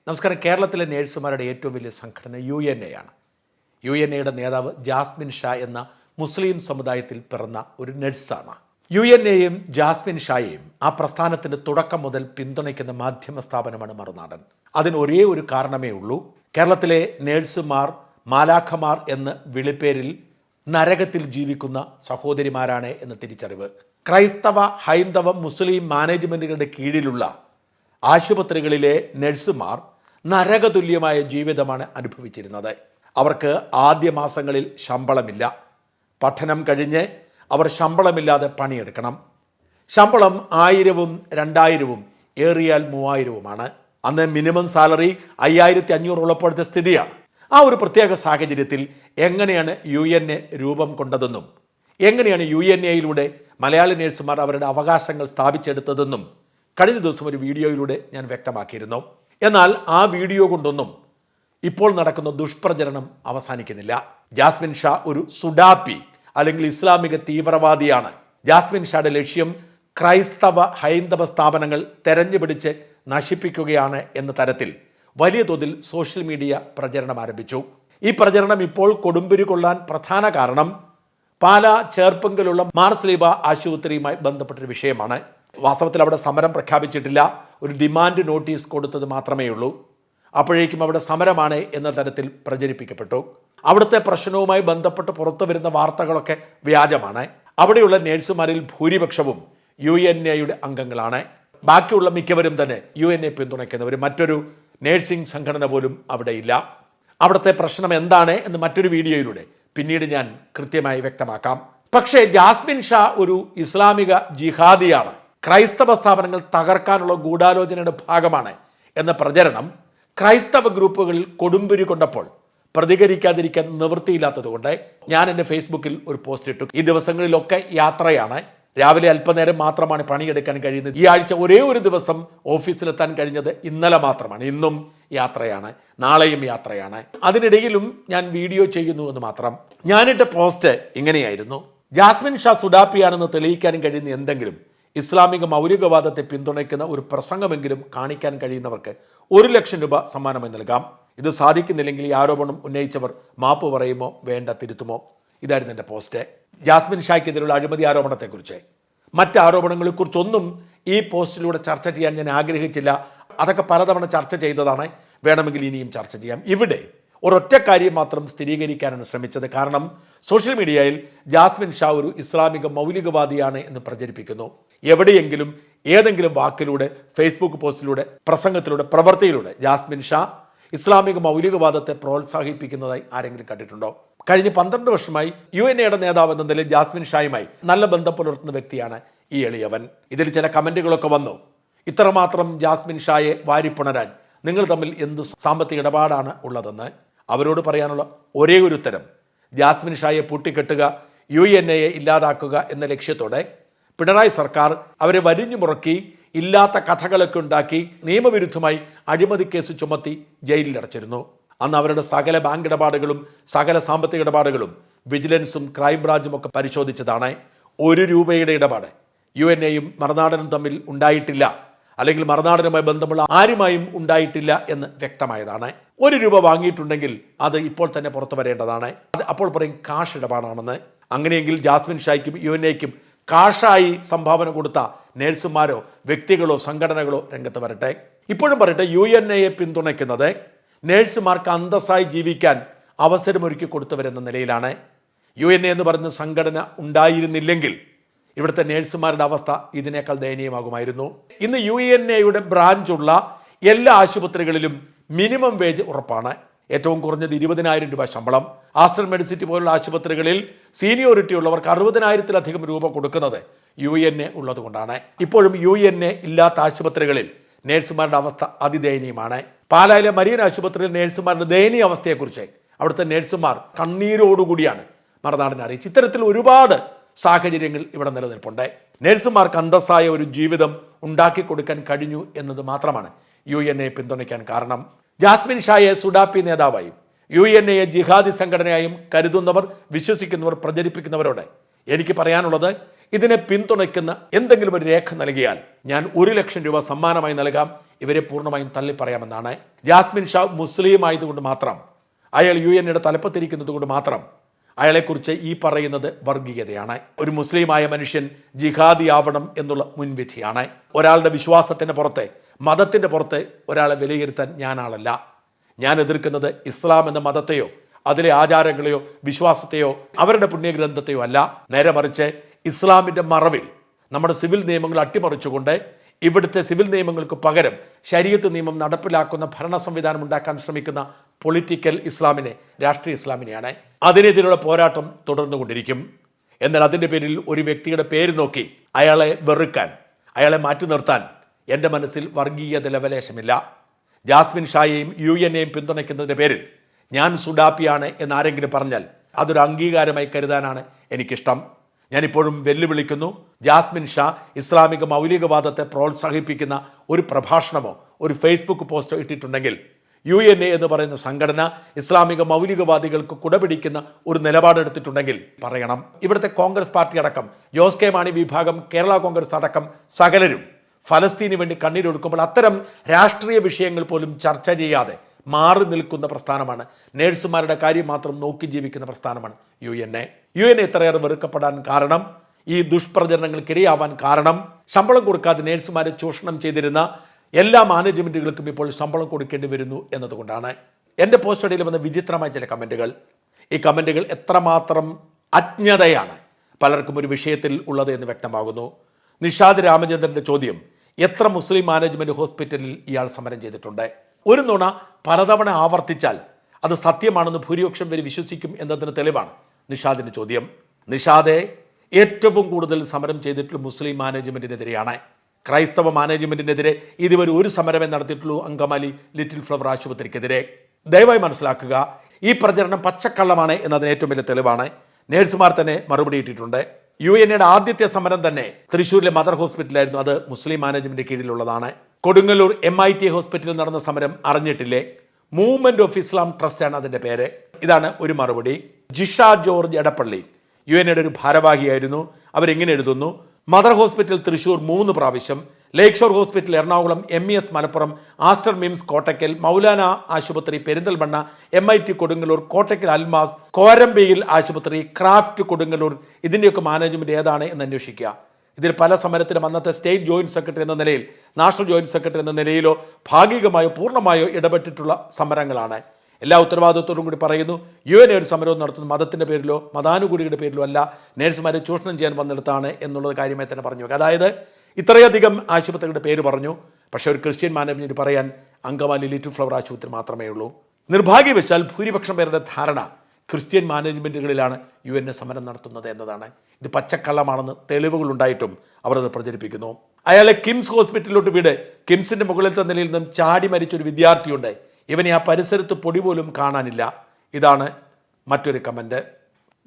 നമസ്കാരം. കേരളത്തിലെ നേഴ്സുമാരുടെ ഏറ്റവും വലിയ സംഘടന UNA ആണ്. UNAയുടെ നേതാവ് ജാസ്മിൻ ഷാ എന്ന മുസ്ലിം സമുദായത്തിൽ പിറന്ന ഒരു നഴ്സാണ്. UNAയും ജാസ്മിൻ ഷായെയും ആ പ്രസ്ഥാനത്തിന് തുടക്കം മുതൽ പിന്തുണയ്ക്കുന്ന മാധ്യമ സ്ഥാപനമാണ് മറുനാടൻ. അതിന് ഒരേ ഒരു കാരണമേ ഉള്ളൂ. കേരളത്തിലെ നേഴ്സുമാർ മാലാഖമാർ എന്ന വിളിപ്പേരിൽ നരകത്തിൽ ജീവിക്കുന്ന സഹോദരിമാരാണ് എന്ന തിരിച്ചറിവ്. ക്രൈസ്തവ, ഹൈന്ദവ, മുസ്ലിം മാനേജ്മെൻറ്റുകളുടെ കീഴിലുള്ള ആശുപത്രികളിലെ നഴ്സുമാർ നരകതുല്യമായ ജീവിതമാണ് അനുഭവിച്ചിരുന്നത്. അവർക്ക് ആദ്യ മാസങ്ങളിൽ ശമ്പളമില്ല. പഠനം കഴിഞ്ഞ് അവർ ശമ്പളമില്ലാതെ പണിയെടുക്കണം. ശമ്പളം 1000-ഉം 2000-ഉം ഏറിയാൽ 3000-ഉമാണ്. അന്ന് മിനിമം സാലറി 5500 ഉള്ളപ്പോഴത്തെ സ്ഥിതിയാണ്. ആ ഒരു പ്രത്യേക സാഹചര്യത്തിൽ എങ്ങനെയാണ് UNA രൂപം കൊണ്ടതെന്നും എങ്ങനെയാണ് UNAയിലൂടെ മലയാളി നേഴ്സുമാർ അവരുടെ അവകാശങ്ങൾ സ്ഥാപിച്ചെടുത്തതെന്നും കഴിഞ്ഞ ദിവസം ഒരു വീഡിയോയിലൂടെ ഞാൻ വ്യക്തമാക്കിയിരുന്നു. എന്നാൽ ആ വീഡിയോ കൊണ്ടൊന്നും ഇപ്പോൾ നടക്കുന്ന ദുഷ്പ്രചരണം അവസാനിക്കുന്നില്ല. ജാസ്മിൻ ഷാ ഒരു സുഡാപ്പി അല്ലെങ്കിൽ ഇസ്ലാമിക തീവ്രവാദിയാണ്. ജാസ്മിൻ ഷായുടെ ലക്ഷ്യം ക്രൈസ്തവ, ഹൈന്ദവ സ്ഥാപനങ്ങൾ തെരഞ്ഞുപിടിച്ച് നശിപ്പിക്കുകയാണ് എന്ന തരത്തിൽ വലിയ തോതിൽ സോഷ്യൽ മീഡിയ പ്രചരണം ആരംഭിച്ചു. ഈ പ്രചരണം ഇപ്പോൾ കൊടുമ്പിരി കൊള്ളാൻ പ്രധാന കാരണം പാലാ ചേർപ്പങ്കലുള്ള മാർസ്ലീബ ആശുപത്രിയുമായി ബന്ധപ്പെട്ടൊരു വിഷയമാണ്. വാസ്തവത്തിൽ അവിടെ സമരം പ്രഖ്യാപിച്ചിട്ടില്ല, ഒരു ഡിമാൻഡ് നോട്ടീസ് കൊടുത്തത് മാത്രമേ ഉള്ളൂ. അപ്പോഴേക്കും അവിടെ സമരമാണ് എന്ന തരത്തിൽ പ്രചരിപ്പിക്കപ്പെട്ടു. അവിടുത്തെ പ്രശ്നവുമായി ബന്ധപ്പെട്ട് പുറത്തു വരുന്ന വാർത്തകളൊക്കെ വ്യാജമാണ്. അവിടെയുള്ള നേഴ്സുമാരിൽ ഭൂരിപക്ഷവും UNAയുടെ അംഗങ്ങളാണ്. ബാക്കിയുള്ള മിക്കവരും തന്നെ UNA പിന്തുണയ്ക്കുന്നവർ. മറ്റൊരു നേഴ്സിംഗ് സംഘടന പോലും അവിടെയില്ല. അവിടുത്തെ പ്രശ്നം എന്താണ് എന്ന് മറ്റൊരു വീഡിയോയിലൂടെ പിന്നീട് ഞാൻ കൃത്യമായി വ്യക്തമാക്കാം. പക്ഷേ ജാസ്മിൻ ഷാ ഒരു ഇസ്ലാമിക ജിഹാദിയാണ്, ക്രൈസ്തവ സ്ഥാപനങ്ങൾ തകർക്കാനുള്ള ഗൂഢാലോചനയുടെ ഭാഗമാണ് എന്ന പ്രചരണം ക്രൈസ്തവ ഗ്രൂപ്പുകളിൽ കൊടുമ്പിരി കൊണ്ടപ്പോൾ പ്രതികരിക്കാതിരിക്കാൻ നിവൃത്തിയില്ലാത്തതുകൊണ്ട് ഞാൻ എൻ്റെ ഫേസ്ബുക്കിൽ ഒരു പോസ്റ്റ് ഇട്ടു. ഈ ദിവസങ്ങളിലൊക്കെ യാത്രയാണ്. രാവിലെ അല്പനേരം മാത്രമാണ് പണിയെടുക്കാൻ കഴിയുന്നത്. ഈ ആഴ്ച ഒരേ ഒരു ദിവസം ഓഫീസിലെത്താൻ കഴിഞ്ഞത് ഇന്നലെ മാത്രമാണ്. ഇന്നും യാത്രയാണ്, നാളെയും യാത്രയാണ്. അതിനിടയിലും ഞാൻ വീഡിയോ ചെയ്യുന്നു എന്ന് മാത്രം. ഞാനിട്ട പോസ്റ്റ് ഇങ്ങനെയായിരുന്നു: ജാസ്മിൻ ഷാ സുഡാപ്പിയാണെന്ന് തെളിയിക്കാൻ കഴിയുന്ന എന്തെങ്കിലും ഇസ്ലാമിക മൗലികവാദത്തെ പിന്തുണയ്ക്കുന്ന ഒരു പ്രസംഗമെങ്കിലും കാണിക്കാൻ കഴിയുന്നവർക്ക് 1 ലക്ഷം രൂപ സമ്മാനമായി നൽകാം. ഇത് സാധിക്കുന്നില്ലെങ്കിൽ ഈ ആരോപണം ഉന്നയിച്ചവർ മാപ്പ് പറയുമോ വേണ്ട തിരുത്തുമോ? ഇതായിരുന്നു എൻ്റെ പോസ്റ്റ്. ജാസ്മിൻ ഷായ്ക്കെതിരെയുള്ള അഴിമതി ആരോപണത്തെക്കുറിച്ച്, മറ്റ് ആരോപണങ്ങളെക്കുറിച്ചൊന്നും ഈ പോസ്റ്റിലൂടെ ചർച്ച ചെയ്യാൻ ഞാൻ ആഗ്രഹിച്ചില്ല. അതൊക്കെ പലതവണ ചർച്ച ചെയ്തതാണ്. വേണമെങ്കിൽ ഇനിയും ചർച്ച ചെയ്യാം. ഇവിടെ ഒരൊറ്റ കാര്യം മാത്രം സ്ഥിരീകരിക്കാനാണ് ശ്രമിച്ചത്. കാരണം സോഷ്യൽ മീഡിയയിൽ ജാസ്മിൻ ഷാ ഒരു ഇസ്ലാമിക മൗലികവാദിയാണ് എന്ന് പ്രചരിപ്പിക്കുന്നു. എവിടെയെങ്കിലും ഏതെങ്കിലും വാക്കിലൂടെ, ഫേസ്ബുക്ക് പോസ്റ്റിലൂടെ, പ്രസംഗത്തിലൂടെ, പ്രവൃത്തിയിലൂടെ ജാസ്മിൻ ഷാ ഇസ്ലാമിക മൗലികവാദത്തെ പ്രോത്സാഹിപ്പിക്കുന്നതായി ആരെങ്കിലും കണ്ടിട്ടുണ്ടോ? കഴിഞ്ഞ 12 വർഷമായി UNAയുടെ നേതാവ് എന്ന നിലയിൽ ജാസ്മിൻ ഷായുമായി നല്ല ബന്ധം പുലർത്തുന്ന വ്യക്തിയാണ് ഈ എളിയവൻ. ഇതിൽ ചില കമൻറ്റുകളൊക്കെ വന്നു. ഇത്രമാത്രം ജാസ്മിൻ ഷായെ വാരിപ്പുണരാൻ നിങ്ങൾ തമ്മിൽ എന്ത് സാമ്പത്തിക ഇടപാടാണ് ഉള്ളതെന്ന്. അവരോട് പറയാനുള്ള ഒരേ ഒരു ഉത്തരം, ജാസ്മിൻ ഷായെ പൂട്ടിക്കെട്ടുക, UNAയെ ഇല്ലാതാക്കുക എന്ന ലക്ഷ്യത്തോടെ പിണറായി സർക്കാർ അവരെ വരിഞ്ഞു മുറക്കി ഇല്ലാത്ത കഥകളൊക്കെ ഉണ്ടാക്കി നിയമവിരുദ്ധമായി അഴിമതി കേസ് ചുമത്തി ജയിലിൽ അടച്ചിരുന്നു. അന്ന് അവരുടെ സകല ബാങ്ക് ഇടപാടുകളും സകല സാമ്പത്തിക ഇടപാടുകളും വിജിലൻസും ക്രൈംബ്രാഞ്ചും ഒക്കെ പരിശോധിച്ചതാണ്. 1 രൂപയുടെ ഇടപാട് UNAയും മറുനാടനും തമ്മിൽ ഉണ്ടായിട്ടില്ല, അല്ലെങ്കിൽ മറുനാടനുമായി ബന്ധമുള്ള ആരുമായും ഉണ്ടായിട്ടില്ല എന്ന് വ്യക്തമായതാണ്. 1 രൂപ വാങ്ങിയിട്ടുണ്ടെങ്കിൽ അത് ഇപ്പോൾ തന്നെ പുറത്തു വരേണ്ടതാണ്. അത് അപ്പോൾ പറയും കാഷ് ഇടപാടാണെന്ന്. അങ്ങനെയെങ്കിൽ ജാസ്മിൻ ഷായ്ക്കും UNAയ്ക്കും കാഷായി സംഭാവന കൊടുത്ത നേഴ്സുമാരോ വ്യക്തികളോ സംഘടനകളോ രംഗത്ത് വരട്ടെ. ഇപ്പോഴും പറയട്ടെ, UNAയെ പിന്തുണയ്ക്കുന്നത് നേഴ്സുമാർക്ക് അന്തസ്സായി ജീവിക്കാൻ അവസരമൊരുക്കി കൊടുത്തവരെന്ന നിലയിലാണ്. UNA എന്ന് പറയുന്ന സംഘടന ഉണ്ടായിരുന്നില്ലെങ്കിൽ ഇവിടുത്തെ നേഴ്സുമാരുടെ അവസ്ഥ ഇതിനേക്കാൾ ദയനീയമാകുമായിരുന്നു. ഇന്ന് UNAയുടെ ബ്രാഞ്ചുള്ള എല്ലാ ആശുപത്രികളിലും മിനിമം വേജ് ഉറപ്പാണ്. ഏറ്റവും കുറഞ്ഞത് 20,000 രൂപ ശമ്പളം. ആസ്റ്റർ മെഡിസിറ്റി പോലുള്ള ആശുപത്രികളിൽ സീനിയോറിറ്റി ഉള്ളവർക്ക് 60,000-ലധികം രൂപ കൊടുക്കുന്നത് UNA ഉള്ളതുകൊണ്ടാണ്. ഇപ്പോഴും UNA ഇല്ലാത്ത ആശുപത്രികളിൽ നേഴ്സുമാരുടെ അവസ്ഥ അതിദയനീയമാണ്. പാലായിലെ മരിയൻ ആശുപത്രിയിൽ നേഴ്സുമാരുടെ ദയനീയ അവസ്ഥയെക്കുറിച്ച് അവിടുത്തെ നേഴ്സുമാർ കണ്ണീരോടുകൂടിയാണ് മറുനാടിനെ അറിയിച്ചു. ഇത്തരത്തിൽ ഒരുപാട് സാഹചര്യങ്ങൾ ഇവിടെ നിലനിൽപ്പുണ്ട്. നേഴ്സുമാർക്ക് അന്തസ്സായ ഒരു ജീവിതം ഉണ്ടാക്കി കൊടുക്കാൻ കഴിഞ്ഞു എന്നത് മാത്രമാണ് UNA പിന്തുണയ്ക്കാൻ കാരണം. ജാസ്മിൻ ഷായെ സുഡാപ്പി നേതാവായും UNAയെ ജിഹാദി സംഘടനയായും കരുതുന്നവർ, വിശ്വസിക്കുന്നവർ, പ്രചരിപ്പിക്കുന്നവരോട് എനിക്ക് പറയാനുള്ളത്, ഇതിനെ പിന്തുണയ്ക്കുന്ന എന്തെങ്കിലും ഒരു രേഖ നൽകിയാൽ ഞാൻ 1 ലക്ഷം രൂപ സമ്മാനമായി നൽകാം. ഇവരെ പൂർണ്ണമായും തള്ളിപ്പറയാമെന്നാണ്. ജാസ്മിൻ ഷാ മുസ്ലിം ആയതുകൊണ്ട് മാത്രം, അയാൾ UN തലപ്പത്തിരിക്കുന്നത് കൊണ്ട് മാത്രം അയാളെക്കുറിച്ച് ഈ പറയുന്നത് വർഗീയതയാണ്. ഒരു മുസ്ലിമായ മനുഷ്യൻ ജിഹാദിയാവണം എന്നുള്ള മുൻവിധിയാണ്. ഒരാളുടെ വിശ്വാസത്തിൻ്റെ പുറത്തെ, മതത്തിൻ്റെ പുറത്തെ ഒരാളെ വിലയിരുത്താൻ ഞാനാളല്ല. ഞാൻ എതിർക്കുന്നത് ഇസ്ലാം എന്ന മതത്തെയോ അതിലെ ആചാരങ്ങളെയോ വിശ്വാസത്തെയോ അവരുടെ പുണ്യഗ്രന്ഥത്തെയോ അല്ല. നേരെ മറിച്ച് ഇസ്ലാമിൻ്റെ മറവിൽ നമ്മുടെ സിവിൽ നിയമങ്ങൾ അട്ടിമറിച്ചുകൊണ്ട് ഇവിടുത്തെ സിവിൽ നിയമങ്ങൾക്ക് പകരം ശരീഅത്ത് നിയമം നടപ്പിലാക്കുന്ന ഭരണ സംവിധാനം ഉണ്ടാക്കാൻ ശ്രമിക്കുന്ന പൊളിറ്റിക്കൽ ഇസ്ലാമിനെ, രാഷ്ട്രീയ ഇസ്ലാമിനെയാണ്. അതിനെതിരെയുള്ള പോരാട്ടം തുടർന്നുകൊണ്ടിരിക്കും. എന്നാൽ അതിൻ്റെ പേരിൽ ഒരു വ്യക്തിയുടെ പേര് നോക്കി അയാളെ വെറുക്കാൻ, അയാളെ മാറ്റി നിർത്താൻ എൻ്റെ മനസ്സിൽ വർഗീയത ലവലേശമില്ല. ജാസ്മിൻ ഷായെയും UN പിന്തുണയ്ക്കുന്നതിൻ്റെ പേരിൽ ഞാൻ സുഡാപ്പിയാണ് എന്നാരെങ്കിലും പറഞ്ഞാൽ അതൊരു അംഗീകാരമായി കരുതാനാണ് എനിക്കിഷ്ടം. ഞാനിപ്പോഴും വെല്ലുവിളിക്കുന്നു. ജാസ്മിൻ ഷാ ഇസ്ലാമിക മൗലികവാദത്തെ പ്രോത്സാഹിപ്പിക്കുന്ന ഒരു പ്രഭാഷണമോ ഒരു ഫേസ്ബുക്ക് പോസ്റ്റോ ഇട്ടിട്ടുണ്ടെങ്കിൽ UN എന്ന് പറയുന്ന സംഘടന ഇസ്ലാമിക മൗലികവാദികൾക്ക് കുടപിടിക്കുന്ന ഒരു നിലപാടെടുത്തിട്ടുണ്ടെങ്കിൽ പറയണം. ഇവിടുത്തെ കോൺഗ്രസ് പാർട്ടി അടക്കം, ജോസ് കെ മാണി വിഭാഗം, കേരള കോൺഗ്രസ് അടക്കം സകലരും ഫലസ്തീന് വേണ്ടി കണ്ണീരൊടുക്കുമ്പോൾ അത്തരം രാഷ്ട്രീയ വിഷയങ്ങൾ പോലും ചർച്ച ചെയ്യാതെ മാറി നിൽക്കുന്ന പ്രസ്ഥാനമാണ്. നേഴ്സുമാരുടെ കാര്യം മാത്രം നോക്കി ജീവിക്കുന്ന പ്രസ്ഥാനമാണ് UN ഇത്രയേറെ വെറുക്കപ്പെടാൻ കാരണം, ഈ ദുഷ്പ്രചരണങ്ങൾക്കിരയാവാൻ കാരണം, ശമ്പളം കൊടുക്കാതെ നേഴ്സുമാരെ ചൂഷണം ചെയ്തിരുന്ന എല്ലാ മാനേജ്മെൻറ്റുകൾക്കും ഇപ്പോൾ ശമ്പളം കൊടുക്കേണ്ടി വരുന്നു എന്നതുകൊണ്ടാണ്. എൻ്റെ പോസ്റ്റടിയിൽ വന്ന വിചിത്രമായ ചില കമൻറ്റുകൾ, ഈ കമൻറ്റുകൾ എത്രമാത്രം അജ്ഞതയാണ് പലർക്കും ഒരു വിഷയത്തിൽ ഉള്ളത് എന്ന് വ്യക്തമാകുന്നു. നിഷാദ് രാമചന്ദ്രൻ്റെ ചോദ്യം, എത്ര മുസ്ലിം മാനേജ്മെൻറ്റ് ഹോസ്പിറ്റലിൽ ഇയാൾ സമരം ചെയ്തിട്ടുണ്ട്? ഒരു നുണ പലതവണ ആവർത്തിച്ചാൽ അത് സത്യമാണെന്ന് ഭൂരിപക്ഷം പേര് വിശ്വസിക്കും എന്നതിന് തെളിവാണ് നിഷാദിൻ്റെ ചോദ്യം. നിഷാദെ ഏറ്റവും കൂടുതൽ സമരം ചെയ്തിട്ടുള്ള മുസ്ലിം മാനേജ്മെൻറ്റിനെതിരെയാണ്. ക്രൈസ്തവ മാനേജ്മെൻറ്റിനെതിരെ ഇതുവരെ ഒരു സമരമേ നടത്തിയിട്ടുള്ളൂ, അങ്കമാലി ലിറ്റിൽ ഫ്ലവർ ആശുപത്രിക്കെതിരെ. ദയവായി മനസ്സിലാക്കുക, ഈ പ്രചരണം പച്ചക്കള്ളമാണ് എന്നതിന് ഏറ്റവും വലിയ തെളിവാണ്. നേഴ്സുമാർ തന്നെ മറുപടി ഇട്ടിട്ടുണ്ട്. UN ആദ്യത്തെ സമരം തന്നെ തൃശ്ശൂരിലെ മദർ ഹോസ്പിറ്റലായിരുന്നു. അത് മുസ്ലിം മാനേജ്മെൻറ്റ് കീഴിലുള്ളതാണ്. കൊടുങ്ങല്ലൂർ MIT ഹോസ്പിറ്റലിൽ നടന്ന സമരം അറിഞ്ഞിട്ടില്ലേ? മൂവ്മെന്റ് ഓഫ് ഇസ്ലാം ട്രസ്റ്റ് ആണ് അതിൻ്റെ പേര്. ഇതാണ് ഒരു മറുപടി. ജിഷ ജോർജ് എടപ്പള്ളി UN ഒരു ഭാരവാഹിയായിരുന്നു. അവരെങ്ങനെ എഴുതുന്നു: മദർ ഹോസ്പിറ്റൽ തൃശ്ശൂർ 3 പ്രാവശ്യം, lake shore hospital Ernakulam, MES Malappuram, Aster MIMS Kottakkal, Maulana ആശുപത്രി പെരിന്തൽമണ്ണ, MIT കൊടുങ്ങല്ലൂർ, കോട്ടക്കൽ അൽമാസ്, കോരമ്പയിൽ ആശുപത്രി, ക്രാഫ്റ്റ് കൊടുങ്ങല്ലൂർ, ഇതിൻ്റെയൊക്കെ മാനേജ്മെൻറ്റ് ഏതാണ് എന്ന് അന്വേഷിക്കുക. ഇതിൽ പല സമരത്തിലും അന്നത്തെ സ്റ്റേറ്റ് ജോയിന്റ് സെക്രട്ടറി എന്ന നിലയിൽ, നാഷണൽ ജോയിന്റ് സെക്രട്ടറി എന്ന നിലയിലോ ഭാഗികമായോ പൂർണ്ണമായോ ഇടപെട്ടിട്ടുള്ള സമരങ്ങളാണ്. എല്ലാ ഉത്തരവാദിത്വത്തോടും കൂടി പറയുന്നു, UN ഒരു സമരവും നടത്തുന്നത് മതത്തിൻ്റെ പേരിലോ മതാനുകൂലിയുടെ പേരിലോ അല്ല, നേഴ്സുമാരെ ചൂഷണം ചെയ്യാൻ വന്നിടത്താണ് എന്നുള്ളത് കാര്യമായി തന്നെ പറഞ്ഞു വെക്കുക. അതായത് ഇത്രയധികം ആശുപത്രികളുടെ പേര് പറഞ്ഞു, പക്ഷേ ഒരു ക്രിസ്ത്യൻ മാനേജ്മെൻറ്റ് പറയാൻ അങ്കമാലി ലിറ്റിൽ ഫ്ലവർ ആശുപത്രി മാത്രമേ ഉള്ളൂ. നിർഭാഗ്യവശാൽ ഭൂരിപക്ഷം പേരുടെ ധാരണ ക്രിസ്ത്യൻ മാനേജ്മെൻറ്റുകളിലാണ് UN സമരം നടത്തുന്നത് എന്നതാണ്. ഇത് പച്ചക്കള്ളമാണെന്ന് തെളിവുകളുണ്ടായിട്ടും അവർ അത് പ്രചരിപ്പിക്കുന്നു. അയാളെ കിംസ് ഹോസ്പിറ്റലിലോട്ട് വിട്. കിംസിൻ്റെ മുകളിലത്തെ നിലയിൽ നിന്നും ചാടി മരിച്ചൊരു വിദ്യാർത്ഥിയുണ്ട്, ഇവനെ ആ പരിസരത്ത് പൊടി പോലും കാണാനില്ല. ഇതാണ് മറ്റൊരു കമൻറ്റ്.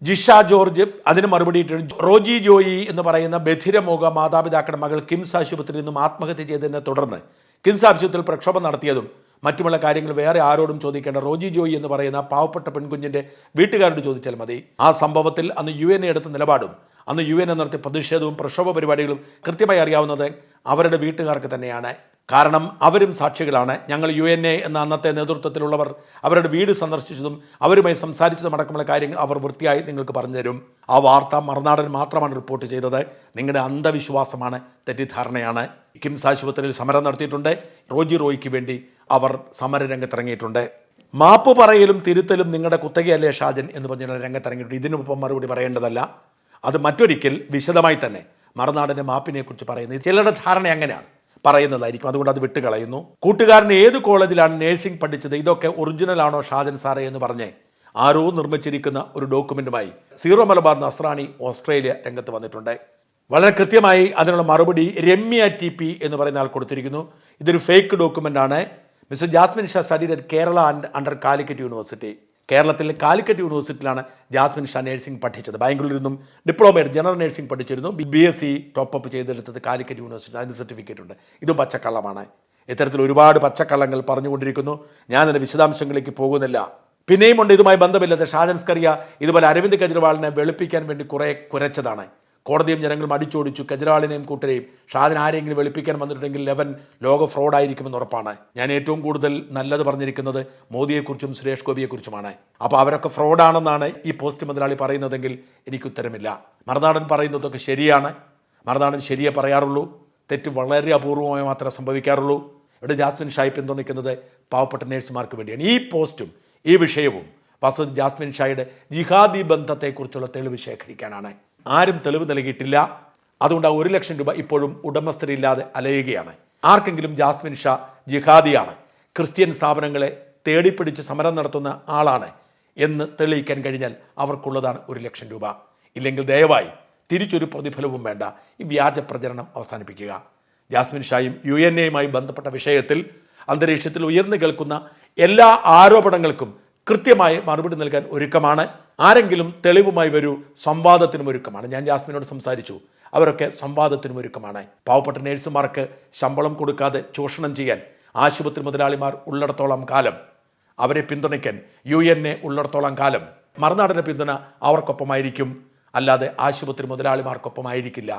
ജിഷ ജോർജ് അതിന് മറുപടി ഇട്ടിട്ടുണ്ട്. റോജി ജോയി എന്ന് പറയുന്ന ബധിരമുഖ മാതാപിതാക്കളുടെ മകൾ കിംസ് ആശുപത്രിയിൽ നിന്നും ആത്മഹത്യ ചെയ്തതിനെ തുടർന്ന് കിംസ് ആശുപത്രിയിൽ പ്രക്ഷോഭം നടത്തിയതും മറ്റുമുള്ള കാര്യങ്ങൾ വേറെ ആരോടും ചോദിക്കേണ്ട. റോജി ജോയി എന്ന് പറയുന്ന പാവപ്പെട്ട പെൺകുഞ്ഞിൻ്റെ വീട്ടുകാരോട് ചോദിച്ചാൽ മതി. ആ സംഭവത്തിൽ അന്ന് UN എടുത്ത നിലപാടും അന്ന് UN നടത്തിയ പ്രതിഷേധവും പ്രക്ഷോഭ പരിപാടികളും കൃത്യമായി അറിയാവുന്നത് അവരുടെ വീട്ടുകാർക്ക് തന്നെയാണ്. കാരണം അവരും സാക്ഷികളാണ്. ഞങ്ങൾ UN എന്ന അന്നത്തെ നേതൃത്വത്തിലുള്ളവർ അവരുടെ വീട് സന്ദർശിച്ചതും അവരുമായി സംസാരിച്ചതും അടക്കമുള്ള കാര്യങ്ങൾ അവർ വൃത്തിയായി നിങ്ങൾക്ക് പറഞ്ഞു തരും. ആ വാർത്ത മറുനാടൻ മാത്രമാണ് റിപ്പോർട്ട് ചെയ്തത്. നിങ്ങളുടെ അന്ധവിശ്വാസമാണ്, തെറ്റിദ്ധാരണയാണ്. കിംസ് ആശുപത്രിയിൽ സമരം നടത്തിയിട്ടുണ്ട്. റോജി റോയിക്ക് വേണ്ടി അവർ സമരരംഗത്തിറങ്ങിയിട്ടുണ്ട്. മാപ്പ് പറയലും തിരുത്തലും നിങ്ങളുടെ കുത്തകയല്ലേ ഷാജൻ എന്ന് പറഞ്ഞ രംഗത്തിറങ്ങിയിട്ടുണ്ട്. ഇതിനൊപ്പം മറുപടി പറയേണ്ടതല്ല, അത് മറ്റൊരിക്കൽ വിശദമായി തന്നെ മറുനാടൻ്റെ മാപ്പിനെ കുറിച്ച് പറയുന്നത്. ചിലരുടെ ധാരണ അങ്ങനെയാണ്, പറയുന്നതായിരിക്കും, അതുകൊണ്ട് അത് വിട്ടുകളയുന്നു. കൂട്ടുകാരൻ ഏത് കോളേജിലാണ് നേഴ്സിംഗ് പഠിച്ചത്, ഇതൊക്കെ ഒറിജിനലാണോ ഷാജൻ സാറേ എന്ന് പറഞ്ഞ് ആരോ നിർമ്മിച്ചിരിക്കുന്ന ഒരു ഡോക്യുമെൻറ്റുമായി സീറോ മലബാർ നസ്രാണി ഓസ്ട്രേലിയ രംഗത്ത് വന്നിട്ടുണ്ട്. വളരെ കൃത്യമായി അതിനുള്ള മറുപടി രമ്യ TP എന്ന് പറയുന്ന ആൾ കൊടുത്തിരിക്കുന്നു. ഇതൊരു ഫേക്ക് ഡോക്യുമെൻ്റാണ്. Mister Jasmine Shah studied at Kerala and under Calicut university. കേരളത്തിലെ കാലിക്കറ്റ് യൂണിവേഴ്സിറ്റിയിലാണ് ജാസ്മിൻ ഷാ നേഴ്സിംഗ് പഠിച്ചത്. ബാംഗ്ലൂരിൽ നിന്നും ഡിപ്ലോമ ജനറൽ നേഴ്സിംഗ് പഠിച്ചിരുന്നു. BSc ടോപ്പപ്പ് ചെയ്തെടുത്തത് കാലിക്കറ്റ് യൂണിവേഴ്സിറ്റി. അതിന് സർട്ടിഫിക്കറ്റ് ഉണ്ട്. ഇതും പച്ചക്കള്ളമാണ്. ഇത്തരത്തിൽ ഒരുപാട് പച്ചക്കള്ളങ്ങൾ പറഞ്ഞുകൊണ്ടിരിക്കുന്നു. ഞാൻ അതിൻ്റെ വിശദാംശങ്ങളിലേക്ക് പോകുന്നില്ല. പിന്നെയും ഉണ്ട് ഇതുമായി ബന്ധമില്ലാത്ത ഷാജൻ സ്കറിയ ഇതുപോലെ അരവിന്ദ് കെജ്രിവാളിനെ വെളുപ്പിക്കാൻ വേണ്ടി കുറേ കുരച്ചതാണ്. കോടതിയും ജനങ്ങളും അടിച്ചോടിച്ചു. കെജ്രിവാളിനെയും കൂട്ടരെയും. ഷാദിന് ആരെങ്കിലും വെളുപ്പിക്കാൻ വന്നിട്ടുണ്ടെങ്കിൽ 11 ലോക ഫ്രോഡായിരിക്കുമെന്ന് ഉറപ്പാണ്. ഞാൻ ഏറ്റവും കൂടുതൽ നല്ലത് പറഞ്ഞിരിക്കുന്നത് മോദിയെക്കുറിച്ചും സുരേഷ് ഗോപിയെക്കുറിച്ചുമാണ്. അപ്പോൾ അവരൊക്കെ ഫ്രോഡാണെന്നാണ് ഈ പോസ്റ്റ് മുതലാളി പറയുന്നതെങ്കിൽ എനിക്ക് ഉത്തരമില്ല. മറുനാടൻ പറയുന്നതൊക്കെ ശരിയാണ്. മറുനാടൻ ശരിയേ പറയാറുള്ളൂ. തെറ്റ് വളരെ അപൂർവമായി മാത്രമേ സംഭവിക്കാറുള്ളൂ. ഇവിടെ ജാസ്മിൻ ഷായി പിന്തുണയ്ക്കുന്നത് പാവപ്പെട്ട നേഴ്സുമാർക്ക് വേണ്ടിയാണ്. ഈ പോസ്റ്റും ഈ വിഷയവും വാസ്തവത്തിൽ ജാസ്മിൻ ഷായുടെ ജിഹാദി ബന്ധത്തെക്കുറിച്ചുള്ള തെളിവ് ശേഖരിക്കാനാണ്. ആരും തെളിവ് നൽകിയിട്ടില്ല. അതുകൊണ്ട് ആ 1 ലക്ഷം രൂപ ഇപ്പോഴും ഉടമസ്ഥരില്ലാതെ അലയുകയാണ്. ആർക്കെങ്കിലും ജാസ്മിൻ ഷാ ജിഹാദിയാണ്, ക്രിസ്ത്യൻ സ്ഥാപനങ്ങളെ തേടിപ്പിടിച്ച് സമരം നടത്തുന്ന ആളാണ് എന്ന് തെളിയിക്കാൻ കഴിഞ്ഞാൽ അവർക്കുള്ളതാണ് 1 ലക്ഷം രൂപ. ഇല്ലെങ്കിൽ ദയവായി തിരിച്ചൊരു പ്രതിഫലവും വേണ്ട. ഈ വ്യാജ പ്രചരണം അവസാനിപ്പിക്കുക. ജാസ്മിൻ ഷായും UNAയുമായി ബന്ധപ്പെട്ട വിഷയത്തിൽ അന്തരീക്ഷത്തിൽ ഉയർന്നു കേൾക്കുന്ന എല്ലാ ആരോപണങ്ങൾക്കും കൃത്യമായി മറുപടി നൽകാൻ ഒരുക്കമാണ്. ആരെങ്കിലും തെളിവുമായി വരൂ, സംവാദത്തിനും ഒരുക്കമാണ്. ഞാൻ ജാസ്മിനോട് സംസാരിച്ചു. അവരൊക്കെ സംവാദത്തിനും ഒരുക്കമാണ്. പാവപ്പെട്ട നേഴ്സുമാർക്ക് ശമ്പളം കൊടുക്കാതെ ചൂഷണം ചെയ്യാൻ ആശുപത്രി മുതലാളിമാർ ഉള്ളിടത്തോളം കാലം, അവരെ പിന്തുണയ്ക്കാൻ UNA ഉള്ളിടത്തോളം കാലം മറുനാടൻ്റെ പിന്തുണ അവർക്കൊപ്പമായിരിക്കും, അല്ലാതെ ആശുപത്രി മുതലാളിമാർക്കൊപ്പമായിരിക്കില്ല.